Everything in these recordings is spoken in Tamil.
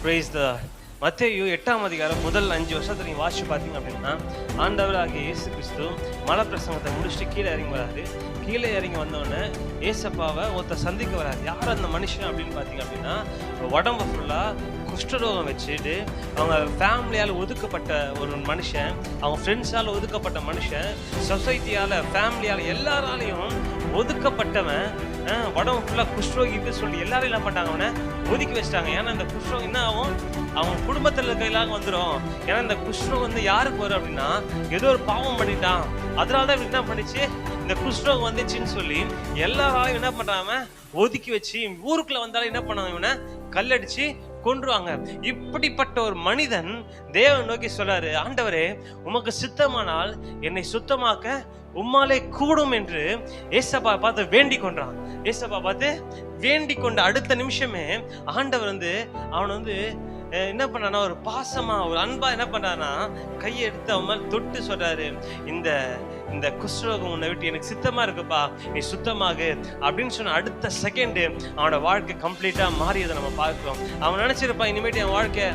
Praise the Lord. மத்தேயு 8ஆம் அதிகாரம் முதல் 5 வருஷத்துல நீங்க வாசிச்சு பார்த்தீங்க அப்படின்னா, ஆண்டவராகிய இயேசு கிறிஸ்து மலை பிரசங்கத்தை முடிச்சுட்டு கீழே இறங்கி வராரு. கீழே இறங்கி வந்தோடனே ஏசப்பாவை ஒருத்தர் சந்திக்க வராரு. யார் அந்த மனுஷன் அப்படின்னு பார்த்தீங்க அப்படின்னா, உடம்பு ஃபுல்லாக குஷ்டரோகம் வச்சுட்டு அவங்க ஃபேமிலியால் ஒதுக்கப்பட்ட ஒரு மனுஷன், அவங்க ஃப்ரெண்ட்ஸால் ஒதுக்கப்பட்ட மனுஷன், சொசைட்டியால், ஃபேமிலியால், எல்லாராலையும் ஒதுக்கப்பட்டவன், உடம்பு ஃபுல்லாக குஷ்டரோகிட்டு சொல்லி எல்லாரும் என்ன பண்ணாங்க, அவனை ஒதுக்கி வச்சிட்டாங்க. ஏன்னா இந்த குஷ்டரோகம் என்ன ஆகும், அவங்க குடும்பத்தில் கையிலாக வந்துடும். ஏன்னா இந்த குஷ்டரோகம் வந்து யாருக்கு வரும் அப்படின்னா, ஏதோ ஒரு பாவம் பண்ணிட்டான், அதனால தான் என்ன பண்ணிச்சு, இந்த குஷ்டரோகம் வந்துச்சுன்னு சொல்லி எல்லாராலையும் என்ன பண்றாங்க, ஒதுக்கி வச்சு ஊருக்குள்ள வந்தாலும் என்ன பண்ணாங்க, இவனை கல்லடிச்சு கொன்றுவாங்க. இப்படிப்பட்ட ஒரு மனிதன் தேவன் நோக்கி சொல்றாரு, ஆண்டவரே உமக்கு சித்தமானால் என்னை சுத்தமாக்க உம்மாலே கூடும் என்று ஏசப்பா பார்த்து வேண்டிக் கொண்டான். ஏசப்பா பார்த்து வேண்டிக் கொண்ட அடுத்த நிமிஷமே ஆண்டவர் வந்து அவன் வந்து என்ன பண்ணானா, ஒரு பாசமா ஒரு அன்பா என்ன பண்றானா, கையை எடுத்து அவன் மேல் தொட்டு சொல்றாரு, இந்த இந்த குஷ்டரோகம் உன்னை விட்டு எனக்கு சித்தமா இருக்குப்பா, நீ சுத்தமாகு அப்படின்னு சொன்ன அடுத்த செகண்டு அவனோட வாழ்க்கை கம்ப்ளீட்டா மாறியதை நம்ம பார்க்கிறோம். அவன் நினைச்சிருப்பான், இனிமேட்டு என் வாழ்க்கை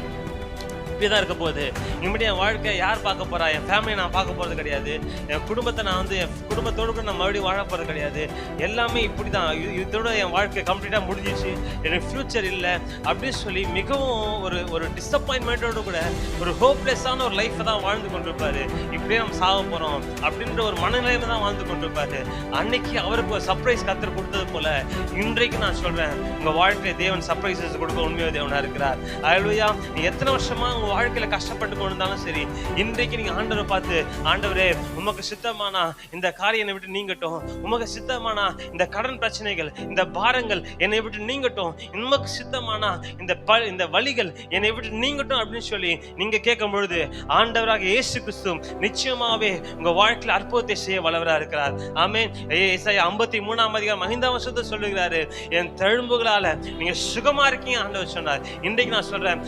இப்படிதான் இருக்க போகுது, இனிமேட்டு என் வாழ்க்கை யார் பார்க்க போறா, என் ஃபேமிலியை நான் பார்க்க போறது கிடையாது, என் குடும்பத்தை நான் வந்து என் குடும்பத்தோடு கூட நான் மறுபடியும் வாழ போறது கிடையாது, எல்லாமே இப்படிதான், இதோட என் வாழ்க்கை கம்ப்ளீட்டா முடிஞ்சிச்சு, எனக்கு ஃபியூச்சர் இல்லை அப்படின்னு சொல்லி மிகவும் ஒரு டிசப்பாயின்மெண்ட்டோடு கூட ஒரு ஹோப்லெஸ்ஸான ஒரு லைஃப்பை தான் வாழ்ந்து கொண்டிருப்பாரு. இப்படியே நம்ம சாக போறோம் அப்படின்ற ஒரு மனநிலையில தான் வாழ்ந்து கொண்டிருப்பாரு. அன்னைக்கு அவருக்கு ஒரு சர்ப்ரைஸ் கத்தர் கொடுத்தது போல இன்றைக்கு நான் சொல்றேன், உங்க வாழ்க்கையை தேவன் சர்ப்ரைசஸ் கொடுக்க உண்மையாக தேவனா இருக்கிறார். அல்லேலூயா. நீ எத்தனை வருஷமா உங்க வாழ்க்கையில கஷ்டப்பட்டு கொண்டிருந்தாலும் சரி, இன்றைக்கு நீங்க ஆண்டவரை பார்த்து, ஆண்டவரே உமக்கு சித்தமானா இந்த காரியம் என்னை விட்டு நீங்கட்டும், உமக்கு சித்தமானா இந்த கடன் பிரச்சனைகள், இந்த பாரங்கள் என்னை விட்டு நீங்கட்டும், உமக்கு சித்தமானா இந்த வலிகள் என்னை விட்டு நீங்கட்டும் அப்படின்னு சொல்லி நீங்க கேட்கும் பொழுது ஆண்டவராக இயேசு கிறிஸ்து நிச்சயமாவே உங்க வாழ்க்கையில அற்புதத்தை செய்ய வல்லவரா இருக்கிறார். ஆமென். ஏசாயா 53ஆம் அதிகாரம் 5ஆம் வசனத்தை சொல்லுகிறாரு, என் தழும்புகளால நீங்க சுகமா இருக்கீங்க ஆண்டவர் சொன்னார். இன்றைக்கு நான் சொல்றேன்,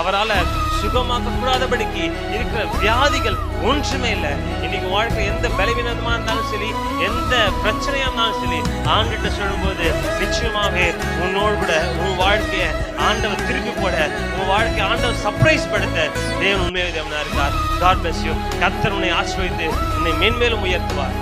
அவரால சுகமாக்க கூடாதபடிக்கு இருக்கிற வியாதிகள் ஒன்றுமே இல்லை. இன்னைக்கு வாழ்க்கை எந்த பலவீனமா இருந்தாலும் சரி, எந்த பிரச்சனையா இருந்தாலும் சரி, ஆண்டுகிட்ட சொல்லும்போது நிச்சயமாவே உன்னோடு கூட உன் வாழ்க்கைய ஆண்டவர் திருப்பி போட, உன் வாழ்க்கை ஆண்டவர் சர்ப்ரைஸ் படுத்த தேவன் உண்மையாக தேவனா இருக்கார். God bless you. கர்த்தர் உன்னை ஆசீர்வதித்து உன்னை மேன்மேலும் உயர்த்துவார்.